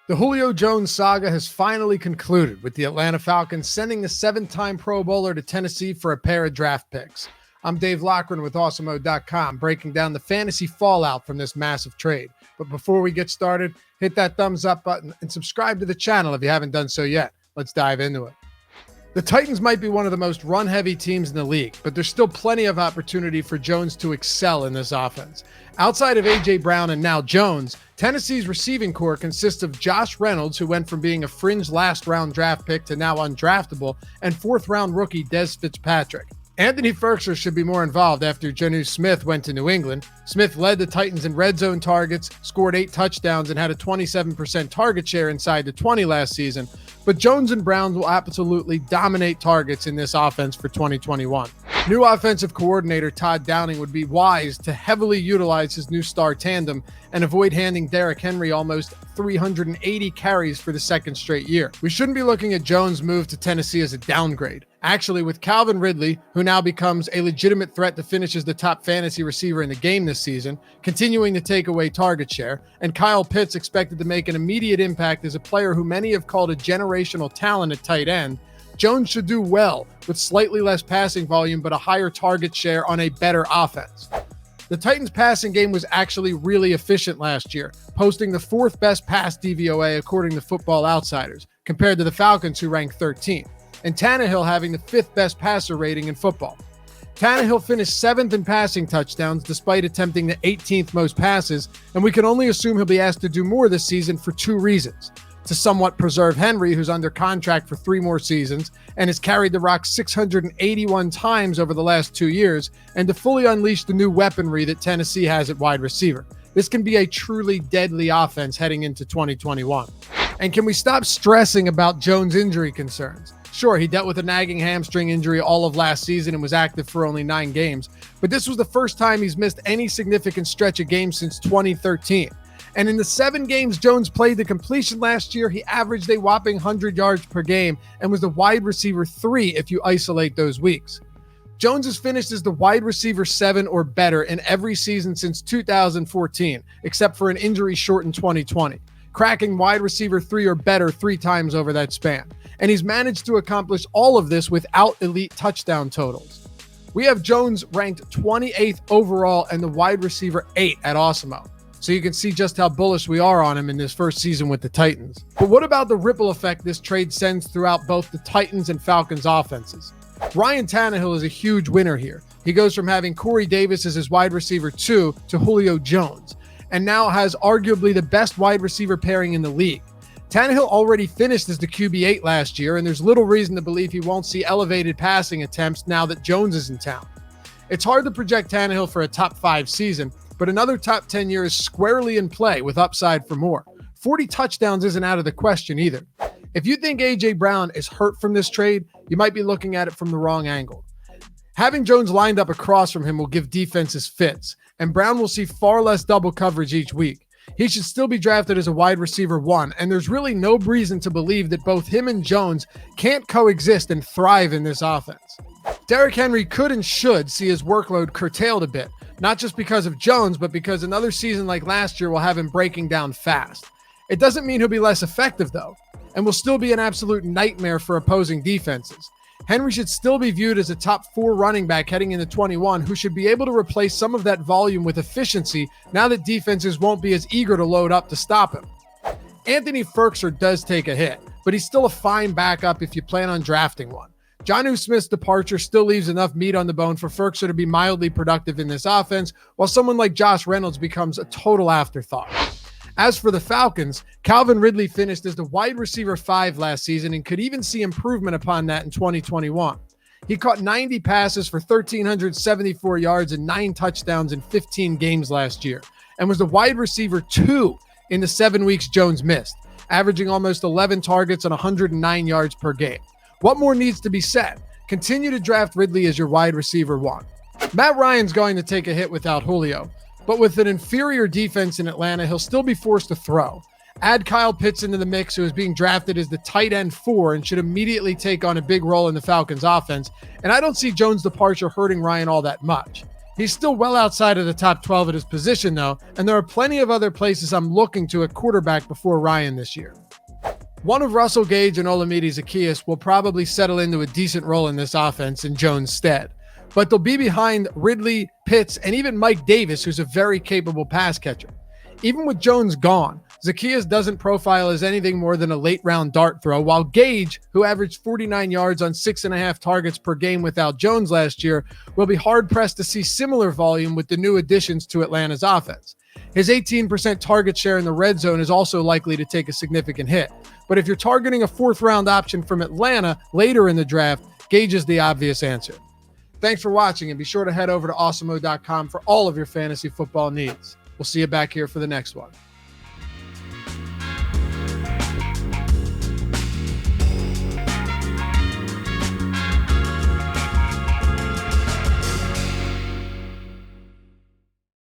The Julio Jones saga has finally concluded, with the Atlanta Falcons sending the 7-time Pro Bowler to Tennessee for a pair of draft picks. I'm Dave Loughran with Awesemo.com, breaking down the fantasy fallout from this massive trade. But before we get started, hit that thumbs up button and subscribe to the channel if you haven't done so yet. Let's dive into it. The Titans might be one of the most run-heavy teams in the league, but there's still plenty of opportunity for Jones to excel in this offense. Outside of A.J. Brown and now Jones, Tennessee's receiving core consists of Josh Reynolds, who went from being a fringe last-round draft pick to now undraftable, and fourth-round rookie Dez Fitzpatrick. Anthony Firkser should be more involved after Jonnu Smith went to New England. Smith led the Titans in red zone targets, scored 8 touchdowns, and had a 27% target share inside the 20 last season. But Jones and Brown will absolutely dominate targets in this offense for 2021. New offensive coordinator Todd Downing would be wise to heavily utilize his new star tandem and avoid handing Derrick Henry almost 380 carries for the second straight year. We shouldn't be looking at Jones' move to Tennessee as a downgrade. Actually, with Calvin Ridley, who now becomes a legitimate threat to finish as the top fantasy receiver in the game this season, continuing to take away target share, and Kyle Pitts expected to make an immediate impact as a player who many have called a generational talent at tight end, Jones should do well with slightly less passing volume but a higher target share on a better offense. The Titans' passing game was actually really efficient last year, posting the 4th best pass DVOA according to Football Outsiders, compared to the Falcons, who ranked 13th, and Tannehill having the 5th best passer rating in football. Tannehill finished 7th in passing touchdowns despite attempting the 18th most passes, and we can only assume he'll be asked to do more this season for 2 reasons: to somewhat preserve Henry, who's under contract for 3 more seasons and has carried the rock 681 times over the last 2 years, and to fully unleash the new weaponry that Tennessee has at wide receiver. This can be a truly deadly offense heading into 2021. And can we stop stressing about Jones' injury concerns? Sure, he dealt with a nagging hamstring injury all of last season and was active for only 9 games, but this was the first time he's missed any significant stretch of games since 2013. And in the 7 games Jones played the completion last year, he averaged a whopping 100 yards per game and was the wide receiver 3 if you isolate those weeks. Jones has finished as the wide receiver 7 or better in every season since 2014, except for an injury-shortened 2020, cracking wide receiver 3 or better 3 times over that span. And he's managed to accomplish all of this without elite touchdown totals. We have Jones ranked 28th overall and the wide receiver 8 at Awesemo, so you can see just how bullish we are on him in this first season with the Titans. But what about the ripple effect this trade sends throughout both the Titans and Falcons offenses? Ryan Tannehill is a huge winner here. He goes from having Corey Davis as his wide receiver 2 to Julio Jones, and now has arguably the best wide receiver pairing in the league. Tannehill already finished as the QB8 last year, and there's little reason to believe he won't see elevated passing attempts now that Jones is in town. It's hard to project Tannehill for a top 5 season, but another top 10 year is squarely in play with upside for more. 40 touchdowns isn't out of the question either. If you think A.J. Brown is hurt from this trade, you might be looking at it from the wrong angle. Having Jones lined up across from him will give defenses fits, and Brown will see far less double coverage each week. He should still be drafted as a wide receiver 1, and there's really no reason to believe that both him and Jones can't coexist and thrive in this offense. Derrick Henry could and should see his workload curtailed a bit, not just because of Jones, but because another season like last year will have him breaking down fast. It doesn't mean he'll be less effective, though, and will still be an absolute nightmare for opposing defenses. Henry should still be viewed as a top 4 running back heading into 21 who should be able to replace some of that volume with efficiency now that defenses won't be as eager to load up to stop him. Anthony Firkser does take a hit, but he's still a fine backup if you plan on drafting one. Jonnu Smith's departure still leaves enough meat on the bone for Firkser to be mildly productive in this offense, while someone like Josh Reynolds becomes a total afterthought. As for the Falcons, Calvin Ridley finished as the wide receiver 5 last season and could even see improvement upon that in 2021. He caught 90 passes for 1,374 yards and 9 touchdowns in 15 games last year, and was the wide receiver 2 in the 7 weeks Jones missed, averaging almost 11 targets and 109 yards per game. What more needs to be said? Continue to draft Ridley as your wide receiver 1. Matt Ryan's going to take a hit without Julio, but with an inferior defense in Atlanta, he'll still be forced to throw. Add Kyle Pitts into the mix, who is being drafted as the tight end 4 and should immediately take on a big role in the Falcons offense, and I don't see Jones' departure hurting Ryan all that much. He's still well outside of the top 12 at his position, though, and there are plenty of other places I'm looking to at quarterback before Ryan this year. One of Russell Gage and Olamide Zaccheaus will probably settle into a decent role in this offense in Jones' stead, but they'll be behind Ridley, Pitts, and even Mike Davis, who's a very capable pass catcher. Even with Jones gone, Zaccheaus doesn't profile as anything more than a late-round dart throw, while Gage, who averaged 49 yards on 6.5 targets per game without Jones last year, will be hard-pressed to see similar volume with the new additions to Atlanta's offense. His 18% target share in the red zone is also likely to take a significant hit. But if you're targeting a fourth-round option from Atlanta later in the draft, Gage is the obvious answer. Thanks for watching, and be sure to head over to Awesemo.com for all of your fantasy football needs. We'll see you back here for the next one.